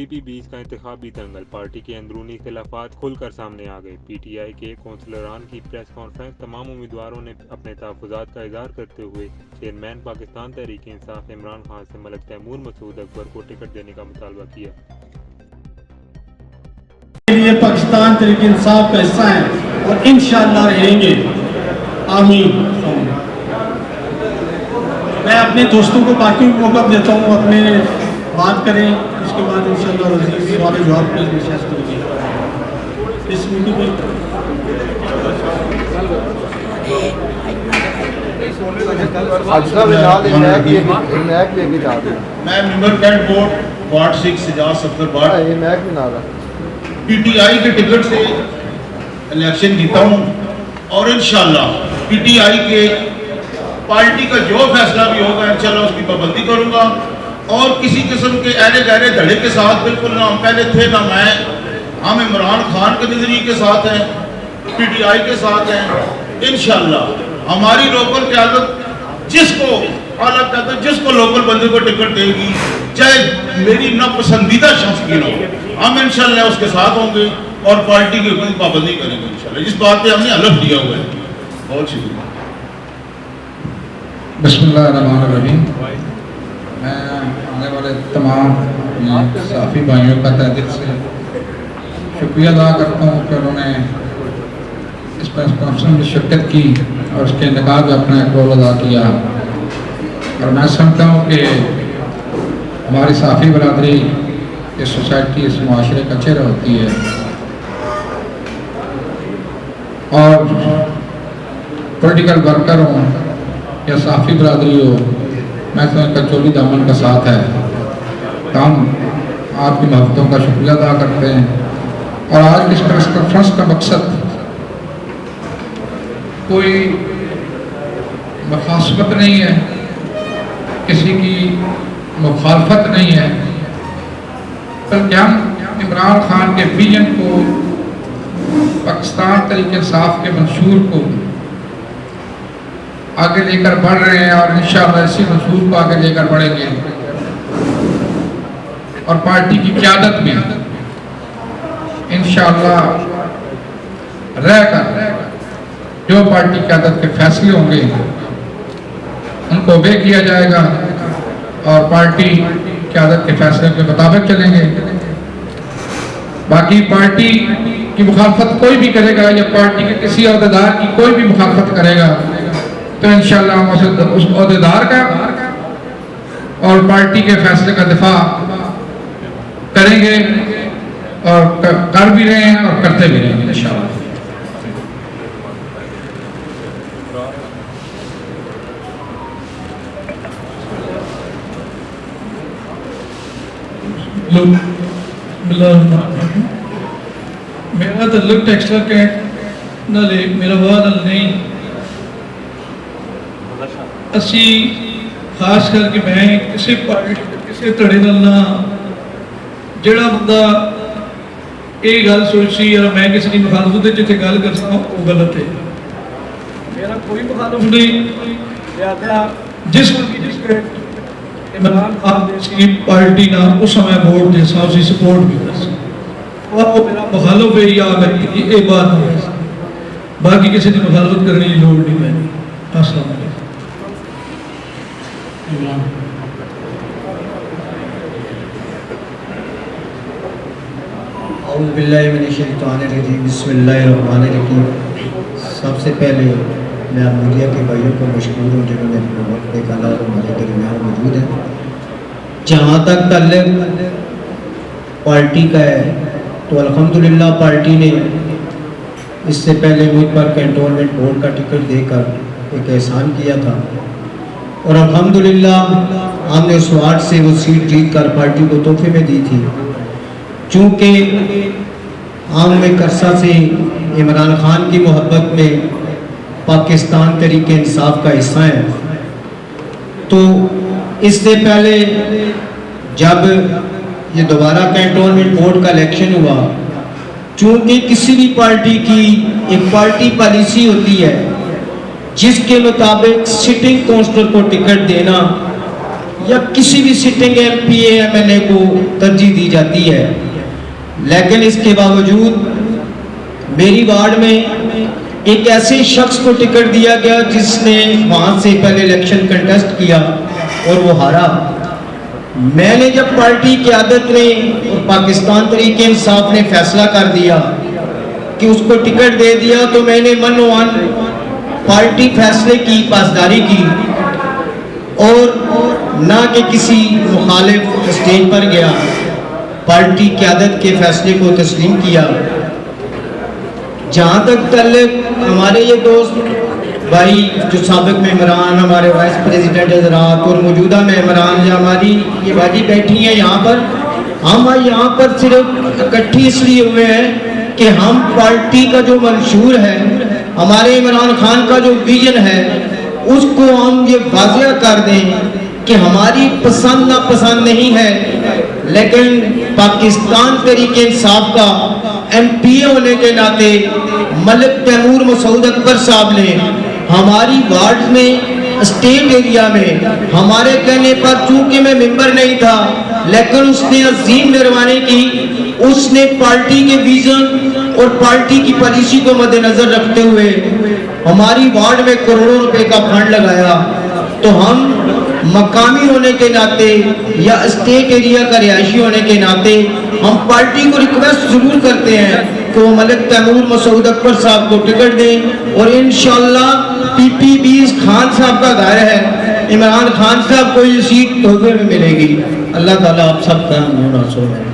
پی 20 کا انتخابی دنگل، پارٹی کے اندرونی اختلافات کھل کر سامنے آ گئے۔ پی ٹی آئی کے کونسلران کی پریس کانفرنس، تمام امیدواروں نے اپنے تحفظات کا اظہار کرتے ہوئے چیئرمین پاکستان تحریک انصاف عمران خان سے ملک تیمور مسعود اکبر کو ٹکٹ دینے کا مطالبہ کیا۔ یہ پاکستان تحریک انصاف کا حصہ ہیں اور انشاءاللہ رہیں گے، آمین۔ میں اپنے دوستوں کو باقیوں کو موقع دیتا ہوں اپنے بات کریں، اس کے بعد انشاءاللہ عزیز سوال جواب میں نشست کریں گے اس میٹنگ میں۔ میں member cantt board ward 6 Sajjad Safdar بارڈ پی ٹی آئی کے ٹکٹ سے الیکشن جیتا ہوں اور انشاءاللہ پی ٹی آئی کے پارٹی کا جو فیصلہ بھی ہوگا انشاءاللہ اس کی پابندی کروں گا، اور کسی قسم کے ایرے گہرے دھڑے کے ساتھ بالکل نہ ہم پہلے تھے نہ میں، ہم عمران خان کے نظریے کے ساتھ ہیں، پی ٹی آئی کے ساتھ ہیں۔ انشاءاللہ ہماری لوکل قیادت جس کو اعلیٰ قیادت جس کو لوکل بندے کو ٹکٹ دے گی، چاہے میری ناپسندیدہ شخص کی نہ ہو، ہم انشاءاللہ اس کے ساتھ ہوں گے اور پارٹی کی کوئی پابندی کریں گے انشاءاللہ۔ اس بات پہ ہم نے حلف لیا ہوا ہے۔ بہت شکریہ۔ بسم اللہ الرحمن الرحیم۔ میں آنے والے تمام صحافی بھائیوں کا تہ دل سے شکریہ ادا کرتا ہوں کہ انہوں نے اس پریس کانفرنس میں شرکت کی اور اس کے انعقاد میں اپنا ایک رول ادا کیا، اور میں سمجھتا ہوں کہ ہماری صحافی برادری اس سوسائٹی اس معاشرے کا چہرہ ہوتی ہے، اور پولیٹیکل ورکر ہوں یا صحافی برادری ہو، میں تو ان کا چولی دامن کا ساتھ ہے۔ ہم آپ کی محبتوں کا شکریہ ادا کرتے ہیں، اور آج کی اس پریس کانفرنس کا مقصد کوئی مخاصمت نہیں ہے، کسی کی مخالفت نہیں ہے، بلکہ ہم عمران خان کے ویژن کو، پاکستان تحریک انصاف کے منشور کو آگے لے کر بڑھ رہے ہیں، اور انشاءاللہ اسی منشور کو آگے لے کر بڑھیں گے، اور پارٹی کی قیادت بھی انشاءاللہ رہ کر جو پارٹی قیادت کے فیصلے ہوں گے ان کو اوبے کیا جائے گا، اور پارٹی قیادت کے فیصلے کے مطابق چلیں گے۔ باقی پارٹی کی مخالفت کوئی بھی کرے گا یا پارٹی کے کسی عہدیدار کی کوئی بھی مخالفت کرے گا تو انشاءاللہ ہم اس عہدیدار کا اور پارٹی کے فیصلے کا دفاع کریں گے، اور کر بھی رہے ہیں اور کرتے بھی رہیں گے انشاءاللہ۔ میرا تعلق ٹیکسٹر کینٹ نال میرا وہاں نال نہیں، اسی خاص کر کے میں کسی پارٹی کسی تڑے نال نہ، جڑا بندہ یہ گل سوچی اور میں کسی کی مخالفت جتنے گل کر سکوں وہ غلط ہے، میرا کوئی مخالف نہیں۔ جس عمران خان جیسی پارٹی نہ اس سمے ووٹ دے سا اسی سپورٹ بھی کر سکتا، وہ میرا مخالف ہے یا یہ بات نہیں ہے، باقی کسی کی مخالفت کرنے کی لوڑ نہیں میں۔ السلام علیکم۔ اعوذ باللہ من الشیطان الرجیم، بسم اللہ الرحمن الرحیم۔ سب سے پہلے میں میڈیا کے بھائیوں کو مشکور ہوں جنہوں نے اپنے وقت نکالا اور ہمارے درمیان موجود ہیں۔ جہاں تک تعلق پارٹی کا ہے تو الحمدللہ پارٹی نے اس سے پہلے مجھ پر کینٹونمنٹ بورڈ کا ٹکٹ دے کر ایک احسان کیا تھا، اور الحمدللہ ہم نے اس وارڈ سے وہ سیٹ جیت کر پارٹی کو تحفے میں دی تھی۔ چونکہ ہم ایک عرصہ سے عمران خان کی محبت میں پاکستان تحریک انصاف کا حصہ ہیں، تو اس سے پہلے جب یہ دوبارہ کینٹونمنٹ بورڈ کا الیکشن ہوا، چونکہ کسی بھی پارٹی کی ایک پارٹی پالیسی ہوتی ہے جس کے مطابق سٹنگ کونسلر کو ٹکٹ دینا یا کسی بھی سٹنگ MPA/MLA کو ترجیح دی جاتی ہے، لیکن اس کے باوجود میری وارڈ میں ایک ایسے شخص کو ٹکٹ دیا گیا جس نے وہاں سے پہلے الیکشن کنٹیسٹ کیا اور وہ ہارا۔ میں نے جب پارٹی قیادت نے اور پاکستان تحریک انصاف نے فیصلہ کر دیا کہ اس کو ٹکٹ دے دیا، تو میں نے من و عن پارٹی فیصلے کی پاسداری کی اور نہ کہ کسی مخالف اسٹیج پر گیا، پارٹی قیادت کے فیصلے کو تسلیم کیا۔ جہاں تک تعلق ہمارے یہ دوست بھائی جو سابق ممبران، ہمارے وائس پریزیڈنٹ حضرات اور موجودہ ممبران جو ہماری یہ باجی بیٹھی ہیں یہاں پر، ہم یہاں پر صرف اکٹھی اس لیے ہوئے ہیں کہ ہم پارٹی کا جو منشور ہے، ہمارے عمران خان کا جو ویژن ہے، اس کو ہم یہ واضح کر دیں کہ ہماری پسند ناپسند نہیں ہے، لیکن پاکستان تحریک انصاف کا MPA ہونے کے ناطے ملک تیمور مسعود اکبر صاحب نے ہماری وارڈ میں، اسٹیٹ ایریا میں ہمارے کہنے پر، چونکہ میں ممبر نہیں تھا لیکن اس نے عظیم مہربانی کی، اس نے پارٹی کے ویژن اور پارٹی کی پالیسی کو مد نظر رکھتے ہوئے ہماری وارڈ میں کروڑوں روپے کا فنڈ لگایا۔ تو ہم مقامی ہونے کے ناطے یا اسٹیٹ ایریا کا رہائشی ہونے کے ناطے ہم پارٹی کو ریکویسٹ ضرور کرتے ہیں کہ وہ ملک تیمور مسعود اکبر صاحب کو ٹکٹ دیں، اور انشاءاللہ PP20 خان صاحب کا گھر ہے، عمران خان صاحب کو یہ سیٹ تحفے میں ملے گی۔ اللہ تعالیٰ آپ سب کا مناسب ہے۔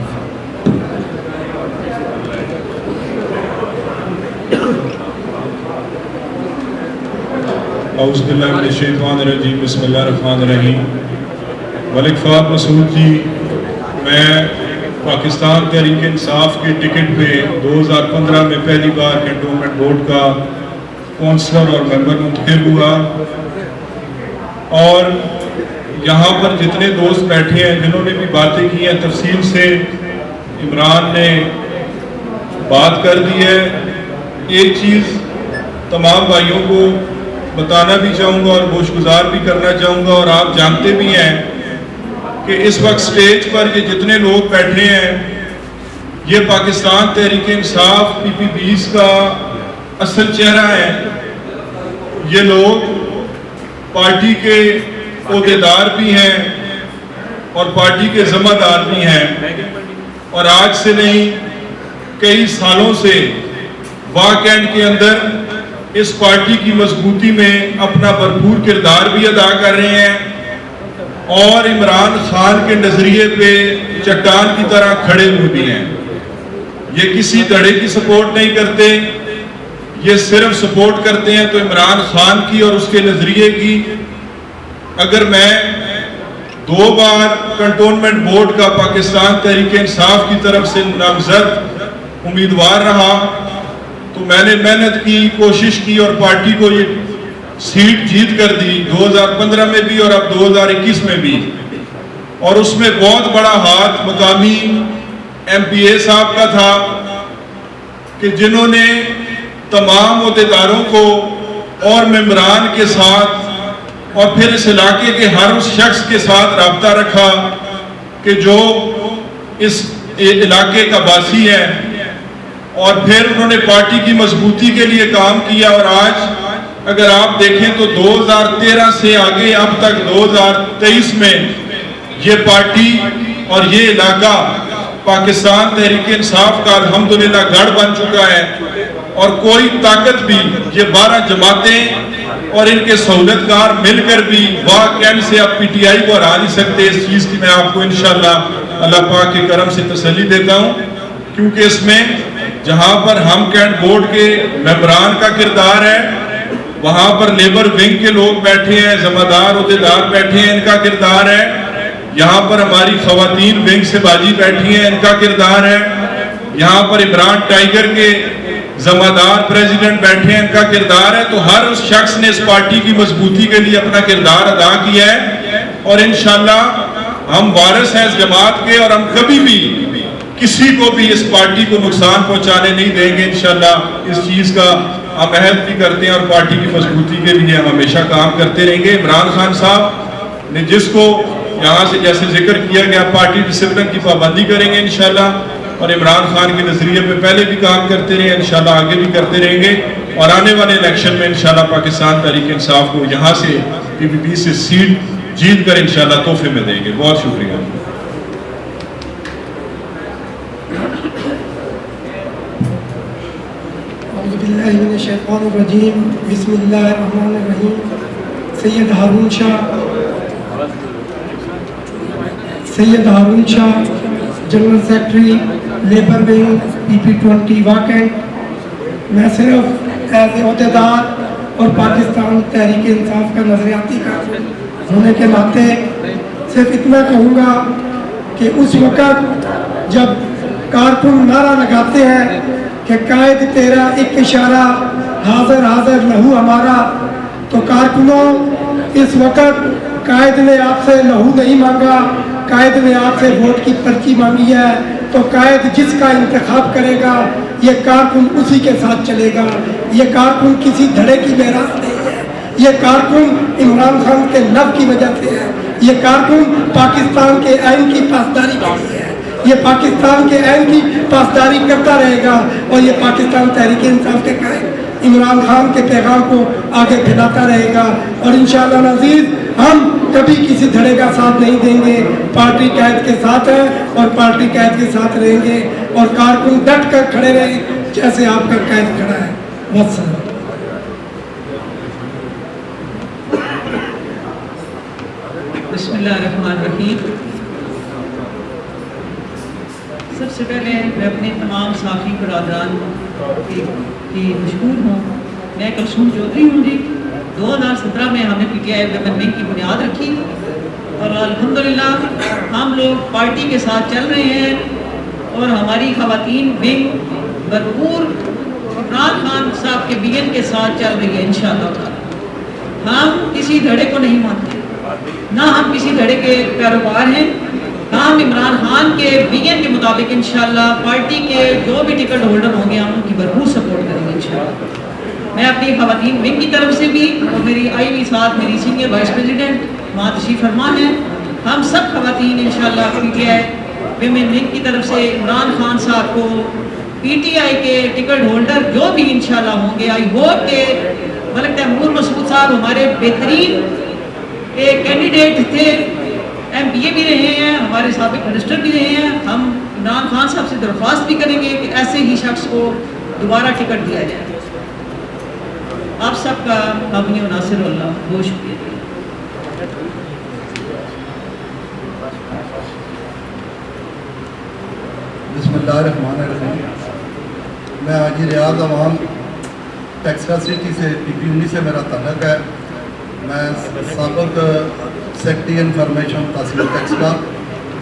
اعوذ باللہ من الشیطان الرجیم، بسم اللہ الرحمن الرحیم۔ ملک فہد مسعود جی، میں پاکستان تحریک انصاف کے ٹکٹ پہ 2015 میں پہلی بار کنٹونمنٹ بورڈ کا کونسلر اور ممبر منتخب ہوا، اور یہاں پر جتنے دوست بیٹھے ہیں جنہوں نے بھی باتیں کی ہیں تفصیل سے عمران نے بات کر دی ہے۔ ایک چیز تمام بھائیوں کو بتانا بھی چاہوں گا اور گوشگزار بھی کرنا چاہوں گا، اور آپ جانتے بھی ہیں کہ اس وقت سٹیج پر یہ جتنے لوگ بیٹھے ہیں یہ پاکستان تحریک انصاف PP20 کا اصل چہرہ ہے۔ یہ لوگ پارٹی کے عہدیدار بھی ہیں اور پارٹی کے ذمہ دار بھی ہیں، اور آج سے نہیں کئی سالوں سے واک اینڈ کے اندر اس پارٹی کی مضبوطی میں اپنا بھرپور کردار بھی ادا کر رہے ہیں، اور عمران خان کے نظریے پہ چٹان کی طرح کھڑے ہوئے بھی ہیں۔ یہ کسی دھڑے کی سپورٹ نہیں کرتے، یہ صرف سپورٹ کرتے ہیں تو عمران خان کی اور اس کے نظریے کی۔ اگر میں 2 بار کنٹونمنٹ بورڈ کا پاکستان تحریک انصاف کی طرف سے نامزد امیدوار رہا تو میں نے محنت کی، کوشش کی اور پارٹی کو یہ سیٹ جیت کر دی، 2015 میں بھی اور اب 2021 میں بھی۔ اور اس میں بہت بڑا ہاتھ مقامی MPA صاحب کا تھا کہ جنہوں نے تمام عہدیداروں کو اور ممبران کے ساتھ اور پھر اس علاقے کے ہر اس شخص کے ساتھ رابطہ رکھا کہ جو اس علاقے کا باسی ہے، اور پھر انہوں نے پارٹی کی مضبوطی کے لیے کام کیا۔ اور آج اگر آپ دیکھیں تو 2013 سے آگے اب تک 2023 میں یہ پارٹی اور یہ علاقہ پاکستان تحریک انصاف کا الحمدللہ گڑھ بن چکا ہے، اور کوئی طاقت بھی، یہ 12 جماعتیں اور ان کے سہولتکار مل کر بھی واک اینڈ سے اب PTI کو ہرا نہیں سکتے۔ اس چیز کی میں آپ کو انشاءاللہ اللہ پاک کے کرم سے تسلی دیتا ہوں، کیونکہ اس میں جہاں پر ہم کینٹ بورڈ کے ممبران کا کردار ہے، وہاں پر لیبر ونگ کے لوگ بیٹھے ہیں، ذمہ دار عہدیدار بیٹھے ہیں، ان کا کردار ہے۔ یہاں پر ہماری خواتین ونگ سے باجی بیٹھی ہیں، ان کا کردار ہے۔ یہاں پر عمران ٹائیگر کے ذمہ دار پریزیڈنٹ بیٹھے ہیں، ان کا کردار ہے۔ تو ہر اس شخص نے اس پارٹی کی مضبوطی کے لیے اپنا کردار ادا کیا ہے، اور انشاءاللہ ہم وارث ہیں اس جماعت کے، اور ہم کبھی بھی کسی کو بھی اس پارٹی کو نقصان پہنچانے نہیں دیں گے۔ انشاءاللہ اس چیز کا ہم عہد بھی کرتے ہیں، اور پارٹی کی مضبوطی کے لیے ہم ہمیشہ کام کرتے رہیں گے۔ عمران خان صاحب نے جس کو यहाँ से जैसे जिक्र किया गया पार्टी डिसिप्लिन की पाबंदी करेंगे इंशाल्लाह, और इमरान खान के नज़रिए पे पहले भी काम करते रहे, इंशाल्लाह आगे भी करते रहेंगे, और आने वाले इलेक्शन में इंशाल्लाह पाकिस्तान तहरीक इंसाफ को यहाँ से PPP से सीट जीत कर इंशाल्लाह तोहफे में देंगे। बहुत शुक्रिया। बिस्मिल्लाहिर्रहमानिर्रहीम। Syed Haroon Shah general secretary labour wing PP20 वाकई। मैं सिर्फ एज अहदेदार और पाकिस्तान तहरीक इंसाफ का नज़रियाती का होने के नाते सिर्फ इतना कहूँगा कि उस वक़्त जब कारकुन नारा लगाते हैं कि कायद तेरा एक इशारा हाज़र हाज़र लहू हमारा, तो कारकुनों इस वक़्त कायद ने आपसे लहू नहीं मांगा, कायद ने आपसे वोट की पर्ची मांगी है। तो कायद जिसका इंतखाब करेगा ये कारकुन उसी के साथ चलेगा। ये कारकुन किसी धड़े की मेरास नहीं है, ये कारकुन इमरान खान के लव की वजह से है, ये कारकुन पाकिस्तान के आइन की पासदारी के लिए है, ये पाकिस्तान के आइन की पासदारी करता रहेगा, और ये पाकिस्तान तहरीक इंसाफ के कायद इमरान खान के पैगाम को आगे फैलाता रहेगा। और इंशाअल्लाह नज़ीर हम कभी किसी धड़े का साथ नहीं देंगे, पार्टी कायद के साथ है और पार्टी कायद के साथ रहेंगे, और कारकुन डट कर खड़े रहें जैसे आपका कायद खड़ा है। बहुत सारा बिस्मिल्लाहिर्रहमानिर्रहीम। सबसे पहले मैं अपने तमाम साथी बरादरान की मशहूर हूँ। मैं कलसूम चौधरी हूँ जी। 2017 में हमने PTI वुमेन विंग की बुनियाद रखी, और अल्हम्दुलिल्लाह हम लोग पार्टी के साथ चल रहे हैं, और हमारी खवातीन विंग भरपूर इमरान खान साहब के विजन के साथ चल रही है इंशाअल्लाह। हम किसी धड़े को नहीं मानते, ना हम किसी धड़े के पैरोकार हैं। हम इमरान खान के विजन के मुताबिक इंशाअल्लाह पार्टी के जो भी टिकट होल्डर होंगे हम उनकी भरपूर सपोर्ट करेंगे इंशाअल्लाह। मैं अपनी खवातीन विंग की तरफ से भी, और मेरी आई भी साथ मेरी सीनियर वाइस प्रेसिडेंट वहाँ तशरीफ फरमा है, हम सब खवातीन इंशाअल्लाह PTI विमेन विंग की तरफ से इमरान खान साहब को PTI के टिकट होल्डर जो भी इंशाअल्लाह होंगे, आई होप के मलिक तैमूर मसूद साहब हमारे बेहतरीन कैंडिडेट थे, MPA भी रहे हैं, हमारे साबिक मिनिस्टर भी रहे हैं। हम इमरान खान साहब से दरख्वास्त भी करेंगे कि ऐसे ही शख्स को दोबारा टिकट दिया जाए। आप सबका हामी और नासिरुल्लाह, बहुत शुक्रिया। बिस्मिल्लाहिर्रहमानिर्रहीम। मैं हाजी रियाज अवाम टेक्सटाइल सिटी से PP19 से मेरा तल्लुक़ है। मैं साबिक सेक्रेटरी इंफॉर्मेशन तहसील टेक्सटाइल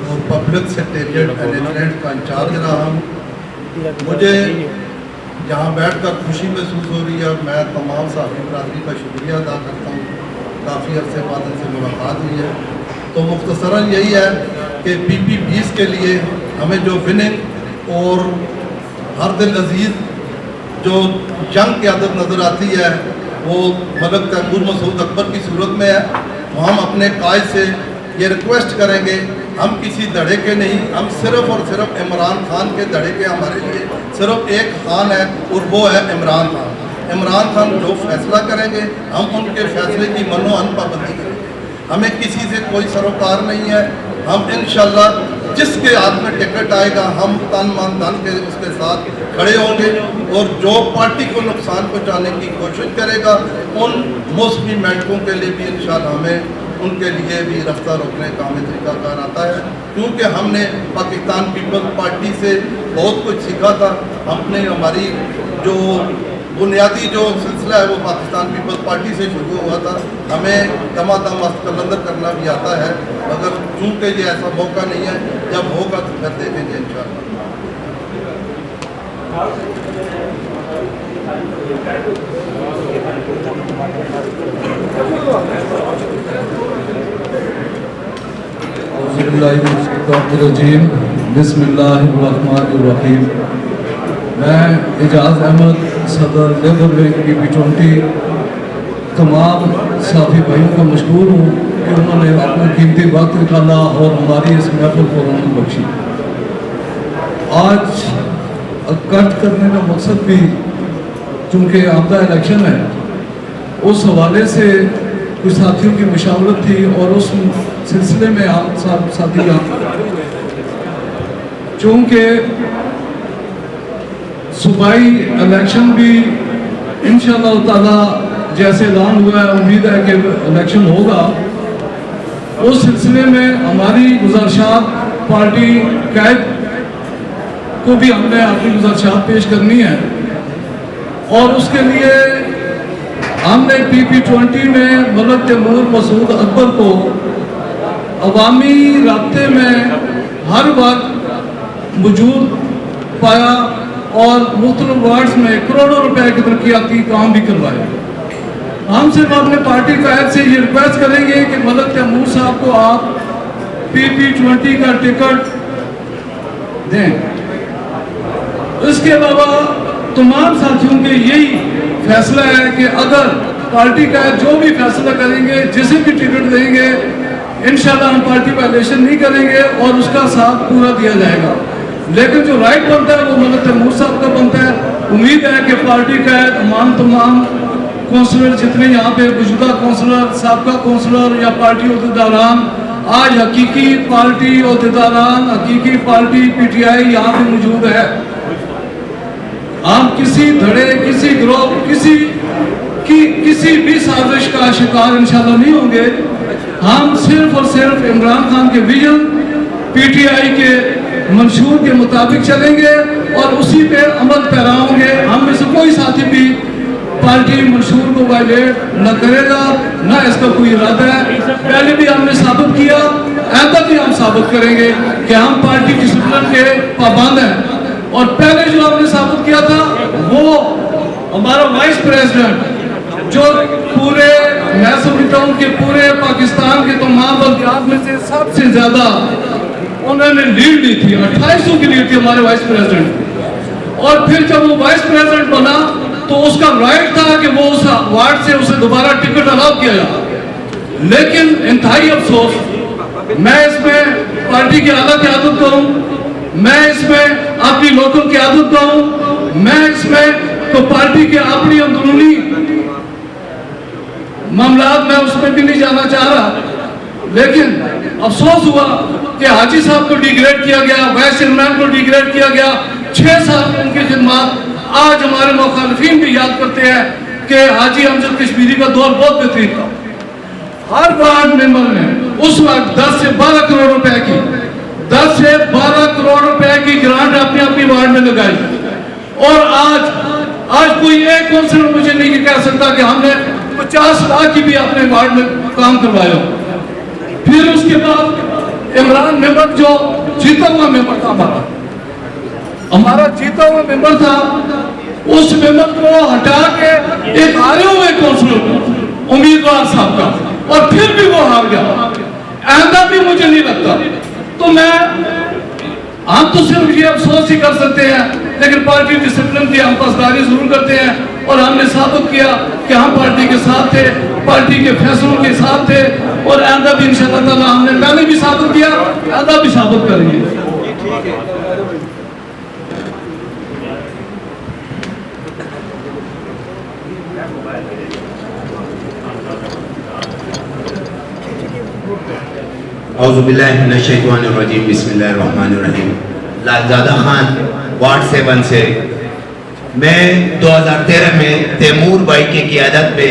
और पब्लिक सेक्रेटरीट मैनेजमेंट का इंचार्ज रहा हूँ। मुझे यहाँ बैठकर खुशी महसूस हो रही है। मैं तमाम साथी बरादरी का शुक्रिया अदा करता हूँ, काफ़ी अरसे बाद उनसे मुलाकात हुई है। तो मुख्तसरन यही है कि PP20 के लिए हमें जो विनिंग और हर दिल अजीज़ जो जंग की आदत नज़र आती है वो मलिक तैमूर मसूद अकबर की सूरत में है। तो हम अपने कायद से ये रिक्वेस्ट करेंगे, हम किसी धड़े के नहीं, हम सिर्फ़ और सिर्फ इमरान खान के धड़े के। हमारे लिए सिर्फ एक खान है और वो है इमरान खान। इमरान खान जो फैसला करेंगे हम उनके फैसले की मनोअन पाबंदी करेंगे। हमें किसी से कोई सरोकार नहीं है। हम इंशाअल्लाह जिसके हाथ में टिकट आएगा हम तन मन धन के उसके साथ खड़े होंगे, और जो पार्टी को नुकसान पहुंचाने की कोशिश करेगा उन मौसमी मेंटकों के लिए भी इंशाअल्लाह हमें उनके लिए भी रफ्तार रोकने का हमें तरीकाकार आता है। क्योंकि हमने पाकिस्तान पीपल्स पार्टी से बहुत कुछ सीखा था। हमने हमारी जो बुनियादी जो सिलसिला है वो पाकिस्तान पीपल्स पार्टी से शुरू हुआ था। हमें दमादम कलंदर करना भी आता है, मगर चूँकि ये ऐसा मौका नहीं है, जब होगा तो फिर देखेंगे इंशाअल्लाह। बिस्मिल्लाहिर्रहमानिर्रहीम। मैं एजाज अहमद सदर लेबर विंग PP20 तमाम साथी भाइयों का मशहूर हूँ। कि उन्होंने अपना कीमती वक्त निकाला और हमारी इस महफिल को रौनक बख्शी। आज कट करने का मकसद भी चूँकि आमदा इलेक्शन है, उस हवाले से कुछ साथियों की मशावरत थी और उस सिलसिले में आप साथी चूँकि सूबाई इलेक्शन भी इंशाअल्लाह ताला जैसे ऐलान हुआ है, उम्मीद है कि इलेक्शन होगा। उस सिलसिले में हमारी गुजारिशात पार्टी कैद को भी हमने अपनी गुजारिशात पेश करनी है और उसके लिए हमने PP20 में मलक तैमूर मसूद अकबर को अवामी राब्ते में हर वक्त मौजूद पाया और मुख्तलिफ वार्ड्स में करोड़ों रुपए के तरक्याती काम भी करवाए। हम सिर्फ अपने पार्टी कायद से ये रिक्वेस्ट करेंगे कि मलक तैमूर साहब को आप PP20 का टिकट दें। इसके अलावा तमाम साथियों के यही फैसला है कि अगर पार्टी कायद जो भी फैसला करेंगे, जिसे भी टिकट देंगे, इंशाल्लाह हम पार्टी वायलेशन नहीं करेंगे और उसका साथ पूरा दिया जाएगा। लेकिन जो राइट बनता है वो मलक तैमूर साहब का बनता है। उम्मीद है कि पार्टी का तमाम कौंसलर जितने यहाँ पे मौजूदा कौंसलर, साबका कौंसलर या पार्टी अहदेदारान, आज हकीकी पार्टी अहदेदारान, हकीकी पार्टी PTI यहाँ पे मौजूद है। हम किसी धड़े, किसी ग्रोह, किसी भी साजिश का शिकार इंशाल्लाह नहीं होंगे। हम सिर्फ और सिर्फ इमरान खान के विजन, PTI के मंशूर के मुताबिक चलेंगे और उसी पे अमल पैरा होंगे। हम में से कोई साथी भी पार्टी मंशूर को वायलेट न करेगा, न इसका कोई इरादा है। पहले भी हमने साबित किया, ऐसा भी हम साबित करेंगे कि हम पार्टी डिसिप्लिन के पाबंद हैं। और पहले जो हमने साबित किया था वो हमारा वाइस प्रेसिडेंट, जो पूरे मैं समझता हूँ कि पूरे पाकिस्तान के तमाम बल्दियात में से सबसे ज्यादा उन्होंने लीड ली थी, 2800 की लीड थी हमारे वाइस प्रेसिडेंट। और फिर जब वो वाइस प्रेसिडेंट बना तो उसका राइट था कि वो उस वार्ड से उसे दोबारा टिकट अलाउ किया जाए। लेकिन इंतहाई अफसोस, मैं इसमें पार्टी की आला क़यादत को हूँ, मैं इसमें अपनी लोकल क़यादत को हूँ, मैं इसमें तो पार्टी के अपनी अंदरूनी मामलात में उसमें भी नहीं जाना चाह रहा। लेकिन अफसोस हुआ कि हाजी साहब को डिग्रेड किया गया, वाइस चेयरमैन को डिग्रेड किया गया। 6 साल में उनकी खिदमत आज हमारे मुखालिफिन भी याद करते हैं कि हाजी अमजद कश्मीरी का दौर बहुत बेहतरीन था। हर वार्ड मेंबर ने उस वक्त 10 से 12 करोड़ रुपए की 10 से 12 करोड़ रुपए की ग्रांट अपनी वार्ड में लगाई। और आज कोई एक कौंसिलर मुझे नहीं कह सकता कि हमने 50 लाख की भी अपने वार्ड में काम करवाया। फिर उसके बाद इमरान मेंबर जो जीता हुआ मेंबर था, हमारा जीता हुआ मेंबर था, उस मेंबर को हटा के एक हारे हुए कौंसिलर उम्मीदवार साहब का, और फिर भी वो हार गया। आइंदा भी मुझे नहीं लगता। तो हम तो सिर्फ ये अफसोस ही कर सकते हैं, लेकिन पार्टी डिसिप्लिन की हम पासदारी जरूर करते हैं। और हमने साबित किया कि हम पार्टी के साथ थे, पार्टी के फैसलों के साथ थे, और आइंदा भी इंशाअल्लाह ताला हमने पहले भी साबित किया, आइंदा भी साबित करेंगे। औज़ुबिल्लाहि मिनश्शैतानिर्रजीम, बिस्मिल्लाहिर्रहमानिर्रहीम। लालजादा खान वार्ड 7 से मैं 2013 में तैमूर भाई की क़यादत पे